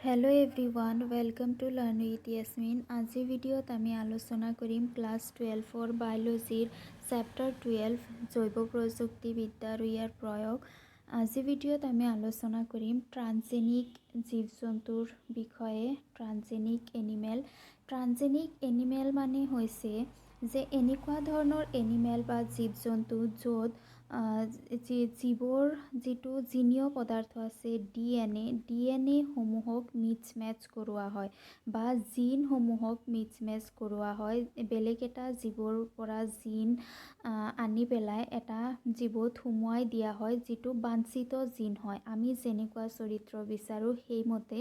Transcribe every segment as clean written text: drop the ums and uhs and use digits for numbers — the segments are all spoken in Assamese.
Hello everyone welcome to learn with Yasmin. आजिर भिडिओत आमी आलोचना करिम क्लास 12 बायोलॉजीर चैप्टार 12 जैव प्रযুক্তিবিদ্যা और यार प्रयोग। आजिर भिडिओत आमी आलोचना करिम ट्रांसजेनिक जीव जंतुर विषये। ट्रांसजेनिक एनिमेल माने होइसे जे एनेकुवा धৰণৰ एनिमेल बा जीव जंतु য'ত जीवर जिटु जिनीय पदार्थ आछे डिएनए সমূহক মিক্স মেচ কৰোৱা হয় বা জিন সমূহক মিক্স মেচ কৰোৱা হয়। বেলেগ এটা জীৱৰ পৰা জিন আনি পেলাই এটা জীৱত সুমুৱাই দিয়া হয় যিটো বাঞ্ছিত জিন হয়। আমি যেনেকুৱা চৰিত্ৰ বিচাৰো সেইমতে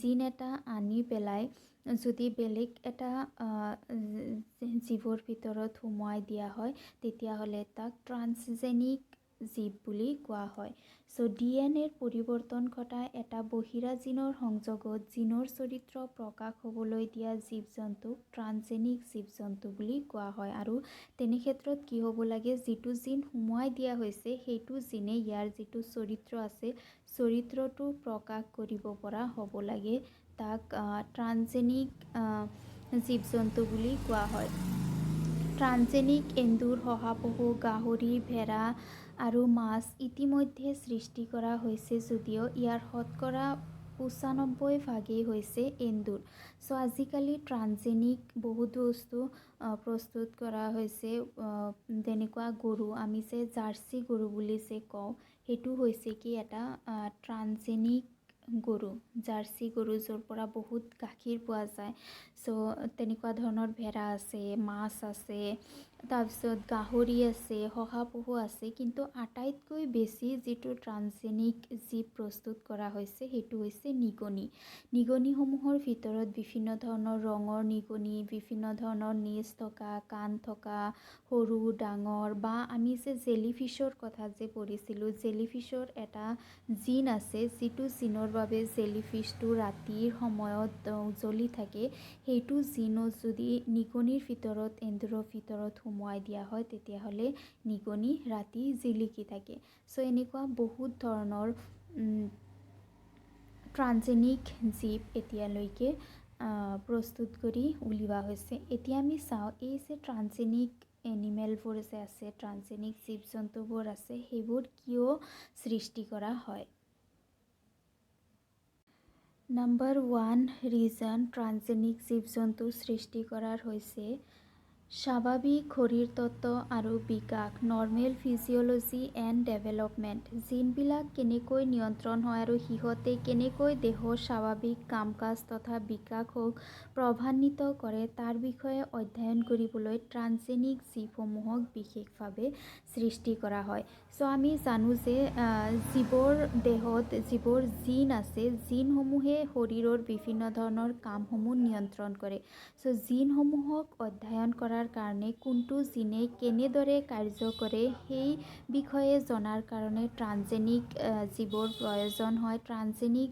জিন এটা আনি পেলাই যদি বেলেগ এটা জীৱৰ ভিতৰত সুমুৱাই দিয়া হয় তেতিয়াহ'লে তাক ট্ৰান্সজেনিক জীৱ বুলি কোৱা হয়। ডিএনএৰ পৰিৱৰ্তন ঘটা এটা বহিৰা জিনৰ সংযোগত জিনৰ চৰিত্ৰ প্ৰকাশ হ'বলৈ দিয়া জীৱ জন্তুক ট্ৰান্সজেনিক জীৱ জন্তু বুলি কোৱা হয়। আৰু তেনে ক্ষেত্ৰত কি হ'ব লাগে, যিটো জিন সুমুৱাই দিয়া হৈছে সেইটো জিনে ইয়াৰ যিটো চৰিত্ৰ আছে চৰিত্ৰটো প্ৰকাশ কৰিব পৰা হ'ব লাগে, তাক ট্ৰান্সজেনিক জীৱ জন্তু বুলি কোৱা হয়। ট্ৰান্সজেনিক এন্দুৰ, শহাপহু, গাহৰি, ভেড়া আৰু মাছ ইতিমধ্যে সৃষ্টি কৰা হৈছে যদিও ইয়াৰ শতকৰা ৯৫% হৈছে এন্দুৰ। আজিকালি ট্ৰান্সজেনিক বহুত বস্তু প্ৰস্তুত কৰা হৈছে, যেনেকুৱা গৰু, আমি যে জাৰ্চি গৰু বুলি যে কওঁ সেইটো হৈছে কি এটা ট্ৰান্সজেনিক গৰু, জাৰ্চি গৰু য'ৰ পৰা বহুত গাখীৰ পোৱা যায়। তেনেকুৱা ধৰণৰ ভেড়া আছে, মাছ আছে, তাৰপিছত গাহৰি আছে, শহাপহু আছে। কিন্তু আটাইতকৈ বেছি যিটো ট্ৰান্সজেনিক জীৱ প্ৰস্তুত কৰা হৈছে সেইটো হৈছে নিগনি। নিগনিসমূহৰ ভিতৰত বিভিন্ন ধৰণৰ ৰঙৰ নিগনি, বিভিন্ন ধৰণৰ নেজ থকা, কাণ থকা, সৰু ডাঙৰ, বা আমি যে জেলিফিছৰ কথা যে পঢ়িছিলোঁ, জেলিফিছৰ এটা জিন আছে যিটো জিনৰ বাবে জেলিফিছটো ৰাতিৰ সময়ত জ্বলি থাকে। সেইটো জিনত যদি নিগনিৰ ভিতৰত এন্দুৰৰ ভিতৰত সুমুৱাই দিয়া হয় তেতিয়াহ'লে নিগনি ৰাতি জিলিকি থাকে। এনেকুৱা বহুত ধৰণৰ ট্ৰান্সজেনিক জীৱ এতিয়ালৈকে প্ৰস্তুত কৰি উলিওৱা হৈছে। এতিয়া আমি চাওঁ এই যে ট্ৰান্সজেনিক এনিমেলবোৰ যে আছে, ট্ৰান্সজেনিক জীৱ জন্তুবোৰ আছে, সেইবোৰ কিয় সৃষ্টি কৰা হয়। নাম্বাৰ 1 ৰিজন ট্ৰান্সজেনিক জীৱ জন্তু সৃষ্টি কৰাৰ হৈছে স্বাভাৱিক শৰীৰতত্ত্ব আৰু বিকাশ, নৰ্মেল ফিজিঅ'লজি এণ্ড ডেভেলপমেণ্ট। জিনবিলাক কেনেকৈ নিয়ন্ত্ৰণ হয় আৰু সিহঁতে কেনেকৈ দেহৰ স্বাভাৱিক কাম কাজ তথা বিকাশক প্ৰভাৱান্বিত কৰে তাৰ বিষয়ে অধ্যয়ন কৰিবলৈ ট্ৰান্সজেনিক জীৱসমূহক বিশেষভাৱে সৃষ্টি কৰা হয়। আমি জানো যে জীৱৰ দেহত যিবোৰ জিন আছে, জিনসমূহে শৰীৰৰ বিভিন্ন ধৰণৰ কামসমূহ নিয়ন্ত্ৰণ কৰে। জিনসমূহক অধ্যয়ন কৰাৰ কাৰণে কোনটো জিনে কেনেদৰে কাৰ্য কৰে সেই বিষয়ে জনাৰ কাৰণে ট্ৰান্সজেনিক জীৱৰ প্ৰয়োজন হয়। ট্ৰান্সজেনিক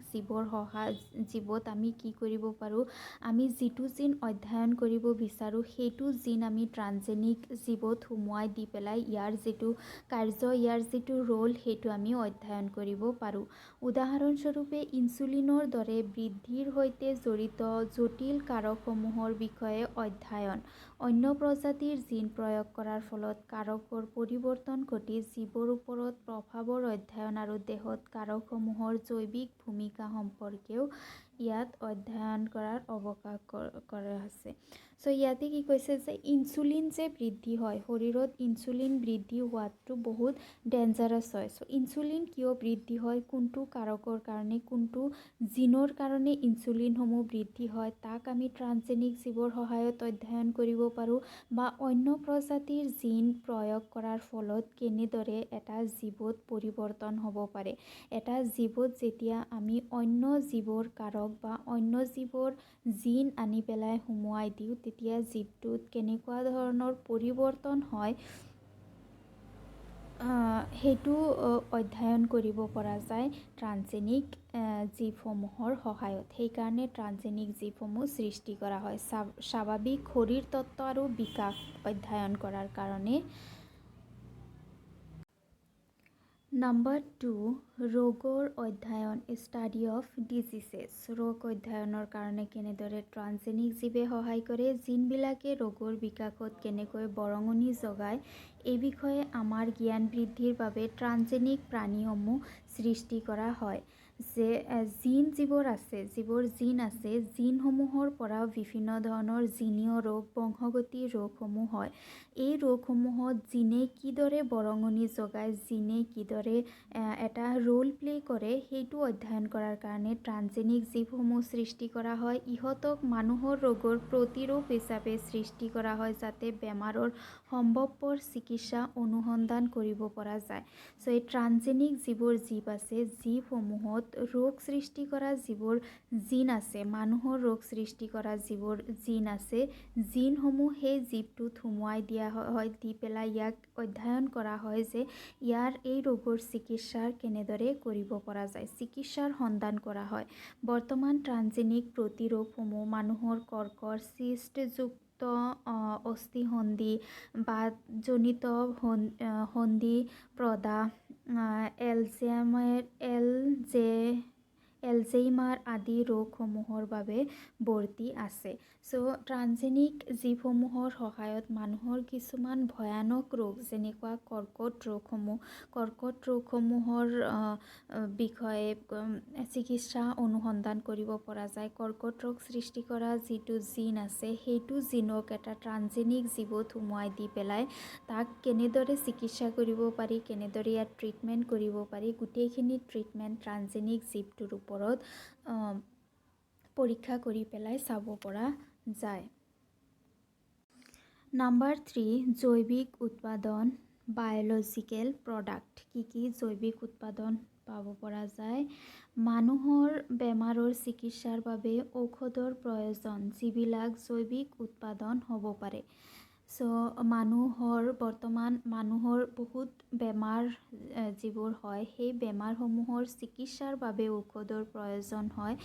জীৱত আমি কি কৰিব পাৰোঁ, আমি যিটো জিন অধ্যয়ন কৰিব বিচাৰোঁ সেইটো জিন আমি ট্ৰান্সজেনিক জীৱত সুমুৱাই দি পেলাই ইয়াৰ যিটো কাৰ্য, ইয়াৰ যিটো ৰোল সেইটো আমি অধ্যয়ন কৰিব পাৰোঁ। উদাহৰণস্বৰূপে ইনচুলিনৰ দৰে বৃদ্ধিৰ সৈতে জড়িত জটিল কাৰকসমূহৰ বিষয়ে অধ্যয়ন। অন্য প্ৰজাতিৰ জিন প্ৰয়োগ কৰাৰ ফলত কাৰকৰ পৰিৱৰ্তন ঘটি জীৱৰ ওপৰত প্ৰভাৱৰ অধ্যয়ন আৰু দেহত কাৰকসমূহৰ জৈৱিক ভূমিকা সম্পৰ্কেও ইয়াত অধ্যয়ন কৰাৰ অৱকাশ কৰা হৈছে। ইয়াতে কি কৈছে যে ইনচুলিন যে বৃদ্ধি হয়, শৰীৰত ইনচুলিন বৃদ্ধি হোৱাটো বহুত ডেঞ্জাৰাছ হয়। ইনচুলিন কিয় বৃদ্ধি হয়, কোনটো কাৰকৰ কাৰণে, কোনটো জিনৰ কাৰণে ইনচুলিনসমূহ বৃদ্ধি হয়, তাক আমি ট্ৰান্সজেনিক জীৱৰ সহায়ত অধ্যয়ন কৰিব পাৰোঁ। বা অন্য প্ৰজাতিৰ জিন প্ৰয়োগ কৰাৰ ফলত কেনেদৰে এটা জীৱত পৰিৱৰ্তন হ'ব পাৰে। এটা জীৱত যেতিয়া আমি অন্য জীৱৰ কাৰক বা অন্য জীৱৰ জিন আনি পেলাই সুমুৱাই দিওঁ তেতিয়া জীৱটোত কেনেকুৱা ধৰণৰ পৰিৱৰ্তন হয় সেইটো অধ্যয়ন কৰিব পৰা যায় ট্ৰান্সজেনিক জীৱসমূহৰ সহায়ত। সেইকাৰণে ট্ৰান্সজেনিক জীৱসমূহ সৃষ্টি কৰা হয় স্বাভাৱিক শৰীৰতত্ত্ব আৰু বিকাশ অধ্যয়ন কৰাৰ কাৰণে। নাম্বাৰ 2 ৰোগৰ অধ্যয়ন ষ্টাডি অফ ডিজিজেছ। ৰোগ অধ্যয়নৰ কাৰণে কেনেদৰে ট্ৰান্সজেনিক জীৱে সহায় কৰে, জিনবিলাকে ৰোগৰ বিকাশত কেনেকৈ বৰঙণি যোগায়, এই বিষয়ে আমাৰ জ্ঞান বৃদ্ধিৰ বাবে ট্ৰান্সজেনিক প্ৰাণীসমূহ সৃষ্টি কৰা হয়। যে যিবোৰ জিন আছে, জিনসমূহৰ পৰা বিভিন্ন ধৰণৰ জিনীয় ৰোগ, বংশগতি ৰোগসমূহ হয়। এই ৰোগসমূহত জিনে কিদৰে বৰঙণি যোগায়, জিনে কিদৰে এটা ৰোল প্লে কৰে, সেইটো অধ্যয়ন কৰাৰ কাৰণে ট্ৰান্সজেনিক জীৱসমূহ সৃষ্টি কৰা হয়। ইহঁতক মানুহৰ ৰোগৰ প্ৰতিৰোধ হিচাপে সৃষ্টি কৰা হয়, যাতে বেমাৰৰ সম্ভৱপৰ চিকিৎসা অনুসন্ধান কৰিব পৰা যায়। চ' এই ট্ৰান্সজেনিক যিবোৰ জীৱ আছে, জীৱসমূহত ৰোগ সৃষ্টি কৰা যিবোৰ জিন আছে, মানুহৰ ৰোগ সৃষ্টি কৰা যিবোৰ জিন আছে, জিনসমূহ সেই জীৱটোত সুমুৱাই দিয়া হয়, দি পেলাই ইয়াক অধ্যয়ন কৰা হয় যে ইয়াৰ এই ৰোগৰ চিকিৎসাৰ কেনেদৰে কৰিব পৰা যায়, চিকিৎসাৰ সন্ধান কৰা হয়। বৰ্তমান ট্ৰান্সজেনিক প্ৰতিৰোধসমূহ মানুহৰ কৰ্কট, চিষ্টযুক্ত অস্থিসন্ধি, বাতজনিত সন্ধি প্ৰদাহ, এলজেইমাৰ আদি ৰোগসমূহৰ বাবে বৰ্তি আছে। চ' ট্ৰান্সজেনিক জীৱসমূহৰ সহায়ত মানুহৰ কিছুমান ভয়ানক ৰোগ, যেনেকুৱা কৰ্কট ৰোগসমূহৰ বিষয়ে চিকিৎসা অনুসন্ধান কৰিব পৰা যায়। কৰ্কট ৰোগ সৃষ্টি কৰা যিটো জিন আছে, সেইটো জিনক এটা ট্ৰান্সজেনিক জীৱত সুমুৱাই দি পেলাই তাক কেনেদৰে চিকিৎসা কৰিব পাৰি, কেনেদৰে ইয়াত ট্ৰিটমেণ্ট কৰিব পাৰি, গোটেইখিনি ট্ৰিটমেণ্ট ট্ৰান্সজেনিক জীৱটোৰ ওপৰত পৰীক্ষা কৰি পেলাই চাব পৰা যায়। নাম্বাৰ 3 জৈৱিক উৎপাদন বায়'লজিকেল প্ৰডাক্ট। কি জৈৱিক উৎপাদন পাব পৰা যায়? মানুহৰ বেমাৰৰ চিকিৎসাৰ বাবে ঔষধৰ প্ৰয়োজন, যিবিলাক জৈৱিক উৎপাদন হ'ব পাৰে। চ' বৰ্তমান মানুহৰ বহুত বেমাৰ যিবোৰ হয়, সেই বেমাৰসমূহৰ চিকিৎসাৰ বাবে ঔষধৰ প্ৰয়োজন হয়,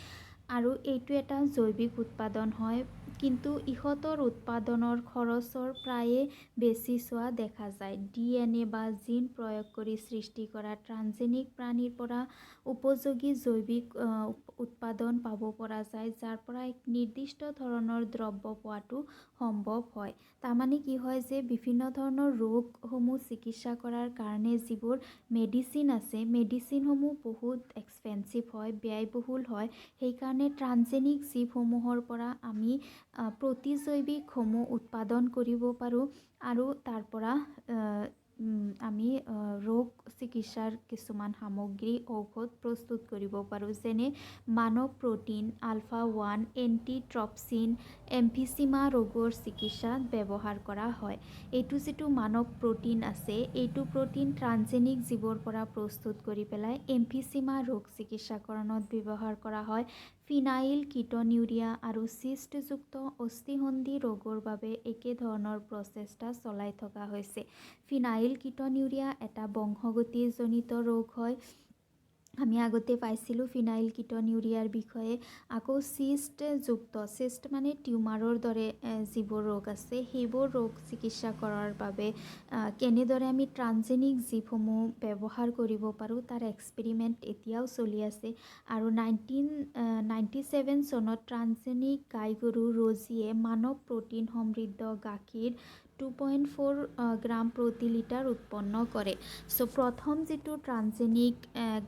আৰু এইটো এটা জৈৱিক উৎপাদন হয়। কিন্তু ইহঁতৰ উৎপাদনৰ খৰচৰ প্ৰায়ে বেছি চোৱা দেখা যায়। DNA বা জিন প্ৰয়োগ কৰি সৃষ্টি কৰা ট্ৰান্সজেনিক প্ৰাণীৰ পৰা উপযোগী জৈৱিক উৎপাদন পাব পৰা যায়, যাৰ পৰা এক নিৰ্দিষ্ট ধৰণৰ দ্ৰব্য পোৱাটো সম্ভৱ হয়। তাৰমানে কি হয় যে বিভিন্ন ধৰণৰ ৰোগসমূহ চিকিৎসা কৰাৰ কাৰণে যিবোৰ মেডিচিন আছে, মেডিচিনসমূহ বহুত এক্সপেঞ্চিভ হয়, ব্যয়বহুল হয়। সেইকাৰণে ট্ৰান্সজেনিক জীৱসমূহৰ পৰা আমি প্ৰতিজৈৱিকসমূহ উৎপাদন কৰিব পাৰোঁ, আৰু তাৰ পৰা আমি ৰোগ চিকিৎসাৰ কিছুমান সামগ্ৰী, ঔষধ প্ৰস্তুত কৰিব পাৰোঁ। যেনে মানৱ প্ৰ'টিন, আলফা-1 এণ্টিট্ৰপচিন, এমফিচিমা ৰোগৰ চিকিৎসাত ব্যৱহাৰ কৰা হয়। এইটো যিটো মানৱ প্ৰ'টিন আছে, এইটো প্ৰ'টিন ট্ৰান্সজেনিক জীৱৰ পৰা প্ৰস্তুত কৰি পেলাই এমফিচিমা ৰোগ চিকিৎসাকৰণত ব্যৱহাৰ কৰা হয়। ফিনাইল কিটনিউৰিয়া আৰু চিষ্টযুক্ত অস্থিসন্ধি ৰোগৰ বাবে একে ধৰণৰ প্ৰচেষ্টা চলাই থকা হৈছে। ফিনাইল কিটনিউৰিয়া এটা বংশগতিজনিত ৰোগ হয়। আমি আগতে পাইছিলোঁ ফিনাইল কিটনিউৰিয়াৰ বিষয়ে। আকৌ চিষ্ট মানে টিউমাৰৰ দৰে যিবোৰ ৰোগ আছে, সেইবোৰ ৰোগ চিকিৎসা কৰাৰ বাবে কেনেদৰে আমি ট্ৰান্সজেনিক জীৱসমূহ ব্যৱহাৰ কৰিব পাৰোঁ, তাৰ এক্সপেৰিমেণ্ট এতিয়াও চলি আছে। আৰু 1997 চনত ট্ৰান্সজেনিক গাই গৰু ৰজিয়ে মানৱ প্ৰ'টিন সমৃদ্ধ গাখীৰ 2.4 গ্ৰাম প্ৰতি লিটাৰ উৎপন্ন কৰে। চ' প্ৰথম যিটো ট্ৰান্সজেনিক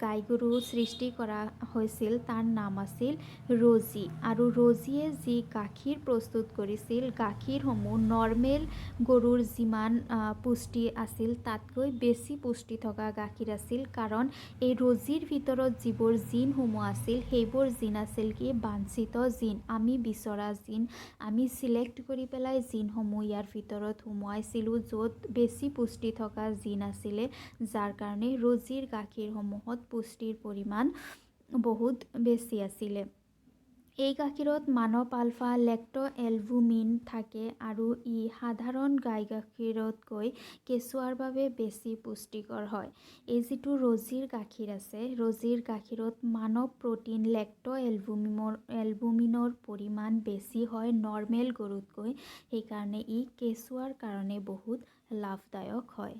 গাই গৰু সৃষ্টি কৰা হৈছিল, তাৰ নাম আছিল ৰজি। আৰু ৰজিয়ে যি গাখীৰ প্ৰস্তুত কৰিছিল, গাখীৰসমূহ নৰ্মেল গৰুৰ যিমান পুষ্টি আছিল, তাতকৈ বেছি পুষ্টি থকা গাখীৰ আছিল। কাৰণ এই ৰজিৰ ভিতৰত যিবোৰ জিনসমূহ আছিল, সেইবোৰ জিন আছিল কি বাঞ্ছিত জিন, আমি বিচৰা জিন। আমি চিলেক্ট কৰি পেলাই জিনসমূহ ইয়াৰ ভিতৰত সুমুৱাইছিলোঁ, য'ত বেছি পুষ্টি থকা জিন আছিলে, যাৰ কাৰণে ৰজিৰ গাখীৰসমূহত পুষ্টিৰ পৰিমাণ বহুত বেছি আছিলে। এই গাখীৰত মানৱ আলফা লেক্ট-এলবুমিন থাকে, আৰু ই সাধাৰণ গাই গাখীৰতকৈ কেঁচুৱাৰ বাবে বেছি পুষ্টিকৰ হয়। এই যিটো ৰজিৰ গাখীৰ আছে, ৰজিৰ গাখীৰত মানৱ প্ৰ'টিন লেক্ট-এলবুমিনৰ পৰিমাণ বেছি হয় নৰ্মেল গৰুতকৈ। সেইকাৰণে ই কেঁচুৱাৰ কাৰণে বহুত লাভদায়ক হয়।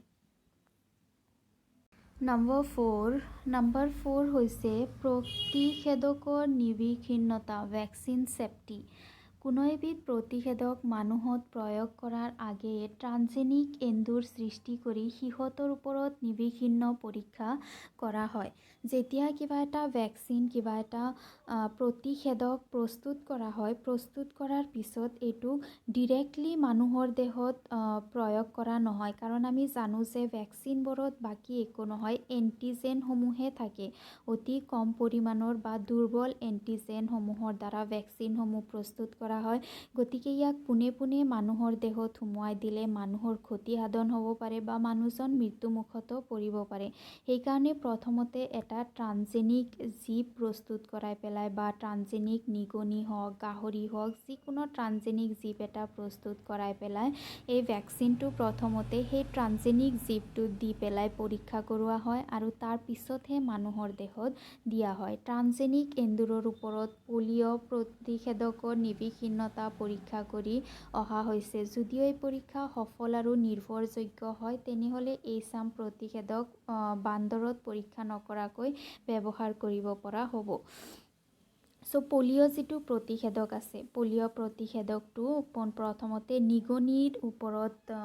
নম্বৰ 4 হৈছে প্ৰতিষেধকৰ নিৰ্ভীকহীনতা ভেকচিন ছেফটি। কোনো এবিধ প্ৰতিষেধক মানুহত প্ৰয়োগ কৰাৰ আগেয়ে ট্ৰান্সজেনিক এন্দুৰ সৃষ্টি কৰি সিহঁতৰ ওপৰত নিৰ্ভীকহীন পৰীক্ষা কৰা হয়। যেতিয়া কিবা এটা ভেকচিন কিবা এটা প্ৰতিষেধক প্ৰস্তুত কৰা হয়, প্ৰস্তুত কৰাৰ পিছত এইটো ডিৰেক্টলি মানুহৰ দেহত প্ৰয়োগ কৰা নহয়, কাৰণ আমি জানো যে ভেকচিনবোৰত বাকী একো নহয়, এণ্টিজেনসমূহে থাকে। অতি কম পৰিমাণৰ বা দুৰ্বল এণ্টিজেনসমূহৰ দ্বাৰা ভেকচিনসমূহ প্ৰস্তুত কৰা হয়। গতিকে ইয়াক পোনে পোনে মানুহৰ দেহত সুমুৱাই দিলে মানুহৰ ক্ষতি সাধন হ'ব পাৰে বা মানুহজন মৃত্যুমুখতো পৰিব পাৰে। সেইকাৰণে প্ৰথমতে এটা ট্ৰান্সজেনিক জীৱ প্ৰস্তুত কৰাই পেলাই বা ট্ৰান্সজেনিক নিগনি হওক, গাহৰি হওক, যিকোনো ট্ৰান্সজেনিক জীৱ এটা প্ৰস্তুত কৰাই পেলাই এই ভেকচিনটো প্ৰথমতে সেই ট্ৰান্সজেনিক জীৱটোত দি পেলাই পৰীক্ষা কৰোৱা হয় আৰু তাৰ পিছতহে মানুহৰ দেহত দিয়া হয়। ট্ৰান্সজেনিক এন্দুৰৰ ওপৰত পলিঅ' প্ৰতিষেধকৰ নিৰ্ভীকহীনতা পৰীক্ষা কৰি অহা হৈছে। যদিও এই পৰীক্ষা সফল আৰু নিৰ্ভৰযোগ্য হয়, তেনেহ'লে এই চাম প্ৰতিষেধক বান্দৰত পৰীক্ষা নকৰাকৈ ব্যৱহাৰ কৰিব পৰা হ'ব। পলিঅ' যিটো প্ৰতিষেধক আছে, পলিঅ' প্ৰতিষেধকটো প্ৰথমতে নিগনিৰ ওপৰত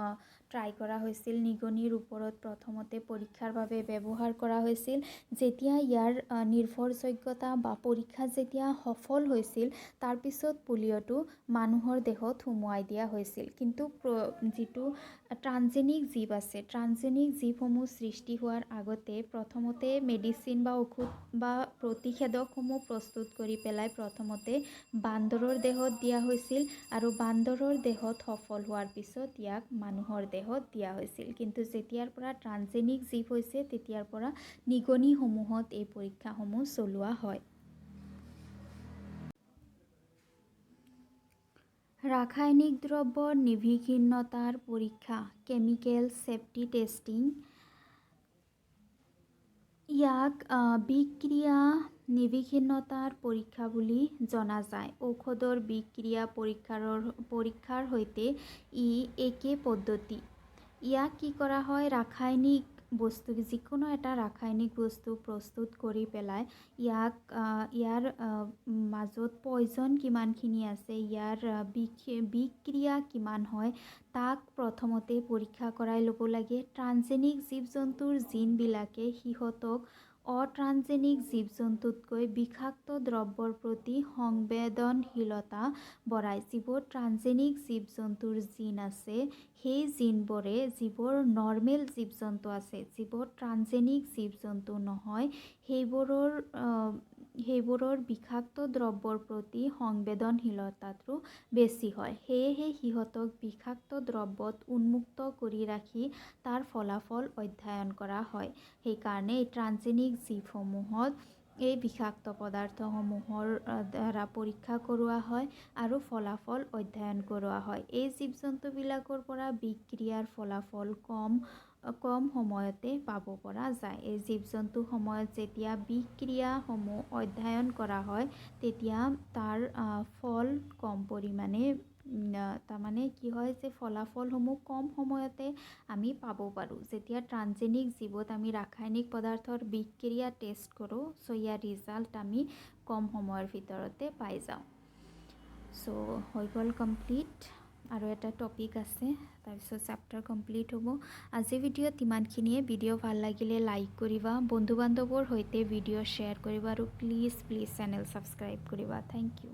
ট্ৰাই কৰা হৈছিল। নিগনিৰ ওপৰত প্ৰথমতে পৰীক্ষাৰ বাবে ব্যৱহাৰ কৰা হৈছিল। যেতিয়া ইয়াৰ নিৰ্ভৰযোগ্যতা বা পৰীক্ষা যেতিয়া সফল হৈছিল, তাৰপিছত পলিঅ'টো মানুহৰ দেহত সুমুৱাই দিয়া হৈছিল। কিন্তু যিটো ট্ৰান্সজেনিক জীৱ আছে, ট্ৰান্সজেনিক জীৱসমূহ সৃষ্টি হোৱাৰ আগতে প্ৰথমতে মেডিচিন বা ঔষধ বা প্ৰতিষেধকসমূহ প্ৰস্তুত কৰি পেলাই প্ৰথমতে বান্দৰৰ দেহত দিয়া হৈছিল আৰু বান্দৰৰ দেহত সফল হোৱাৰ পিছত ইয়াক মানুহৰ দেহত দিয়া হৈছিল। কিন্তু যেতিয়াৰ পৰা ট্ৰান্সজেনিক জীৱ হৈছে, তেতিয়াৰ পৰা নিগনিসমূহত এই পৰীক্ষাসমূহ চলোৱা হয়। ৰাসায়নিক দ্ৰব্যৰ নিৰ্ভীকহীনতাৰ পৰীক্ষা কেমিকেল ছেফটি টেষ্টিং। ইয়াক বিক্ৰিয়া নিৰ্ভীকহীনতাৰ পৰীক্ষা বুলি জনা যায়। ঔষধৰ বিক্ৰিয়া পৰীক্ষাৰ সৈতে ই একে পদ্ধতি। ইয়াক কি কৰা হয়, ৰাসায়নিক বস্তু যিকোনো এটা ৰাসায়নিক বস্তু প্ৰস্তুত কৰি পেলাই ইয়াৰ মাজত পয়জন কিমানখিনি আছে, ইয়াৰ বিক্ৰিয়া কিমান হয়, তাক প্ৰথমতে পৰীক্ষা কৰাই ল'ব লাগে। ট্ৰান্সজেনিক জীৱ-জন্তুৰ জিনবিলাকে সিহঁতক অট্ৰান্সজেনিক জীৱ-জন্তুতকৈ বিষাক্ত দ্ৰব্যৰ প্ৰতি সংবেদনশীলতা বঢ়ায়। যিবোৰ ট্ৰান্সজেনিক জীৱ-জন্তুৰ জিন আছে, সেই জিনবোৰে যিবোৰ নৰ্মেল জীৱ-জন্তু আছে, যিবোৰ ট্ৰান্সজেনিক জীৱ-জন্তু নহয়, সেইবোৰৰ বিষাক্ত দ্ৰব্যৰ প্ৰতি সংবেদনশীলতাটো বেছি হয়। সেয়েহে সিহঁতক বিষাক্ত দ্ৰব্যত উন্মুক্ত কৰি ৰাখি তাৰ ফলাফল অধ্যয়ন কৰা হয়। সেইকাৰণে এই ট্ৰান্সজেনিক জীৱসমূহত এই বিষাক্ত পদাৰ্থসমূহৰ দ্বাৰা পৰীক্ষা কৰোৱা হয় আৰু ফলাফল অধ্যয়ন কৰোৱা হয়। এই জীৱ-জন্তুবিলাকৰ পৰা বিক্ৰিয়াৰ ফলাফল কম সময়তে পাব পৰা যায়। এই জীৱ-জন্তু সময়ত যেতিয়া বিক্ৰিয়াসমূহ অধ্যয়ন কৰা হয়, তেতিয়া তাৰ ফল কম পৰিমাণে তাৰমানে কি হয় যে ফলাফলসমূহ কম সময়তে আমি পাব পাৰোঁ। যেতিয়া ট্ৰান্সজেনিক জীৱত আমি ৰাসায়নিক পদাৰ্থৰ বিক্ৰিয়া টেষ্ট কৰোঁ, ইয়াৰ ৰিজাল্ট আমি কম সময়ৰ ভিতৰতে পাই যাওঁ। হৈ গ'ল কমপ্লিট। আৰু এটা টপিক আছে, তাৰপিছত চেপ্টাৰ কমপ্লিট হ'ব। আজিৰ ভিডিঅ'ত ইমানখিনিয়ে। ভিডিঅ' ভাল লাগিলে লাইক কৰিবা, বন্ধু বান্ধৱৰ সৈতে ভিডিঅ' শ্বেয়াৰ কৰিবা আৰু প্লিজ চেনেল ছাবস্ক্ৰাইব কৰিবা। Thank U.